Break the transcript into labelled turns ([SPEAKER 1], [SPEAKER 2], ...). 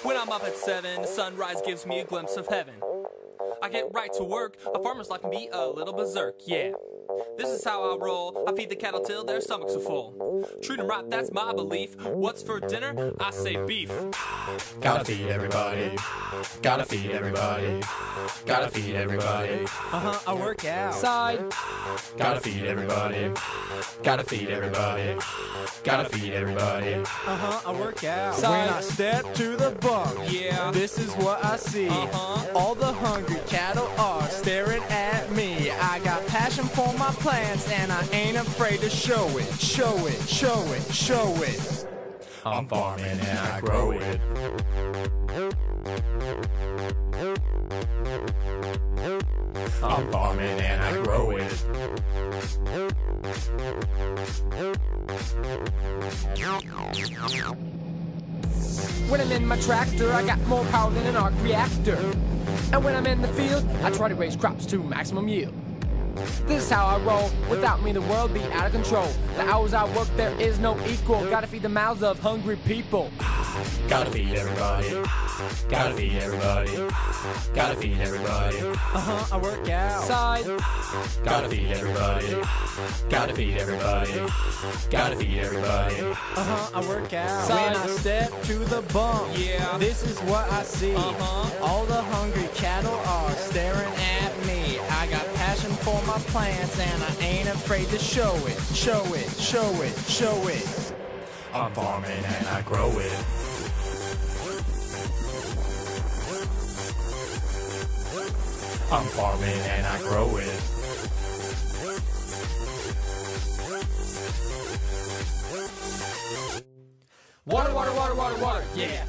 [SPEAKER 1] When I'm up at 7, sunrise gives me a glimpse of heaven. I get right to work, a farmer's life can be a little berserk, yeah. This is how I roll, I feed the cattle till their stomachs are full. Treat them right, that's my belief. What's for dinner? I say beef.
[SPEAKER 2] Gotta feed everybody. Gotta feed everybody. Gotta feed everybody.
[SPEAKER 1] I work out.
[SPEAKER 3] Side.
[SPEAKER 2] Gotta feed everybody. Gotta feed everybody. Gotta feed everybody.
[SPEAKER 1] I work out.
[SPEAKER 3] Side.
[SPEAKER 4] When I step to the bunk,
[SPEAKER 1] Yeah.
[SPEAKER 4] this is what I see. All the hungry cattle are staring at me. I got passion for my plants and I ain't afraid to show it. Show it, show it, show it.
[SPEAKER 2] I'm farming and I grow it. I'm farming and I grow it.
[SPEAKER 3] When I'm in my tractor, I got more power than an arc reactor. And when I'm in the field, I try to raise crops to maximum yield. This is how I roll. Without me, the world be out of control. The hours I work, there is no equal. Gotta feed the mouths of hungry people.
[SPEAKER 2] Gotta feed everybody. Gotta feed everybody. Gotta feed everybody.
[SPEAKER 1] I work out.
[SPEAKER 3] Side.
[SPEAKER 2] Gotta feed everybody. Gotta feed everybody. Gotta feed everybody.
[SPEAKER 1] I work out.
[SPEAKER 4] When I step to the bunk,
[SPEAKER 1] Yeah.
[SPEAKER 4] this is what I see. All the hungry cattle are staring at me. I got passion for my plants and I ain't afraid to show it. Show it, show it, show it.
[SPEAKER 2] I'm farming and I grow it. I'm farming and I grow it.
[SPEAKER 3] Water, water, water, water, water, yeah.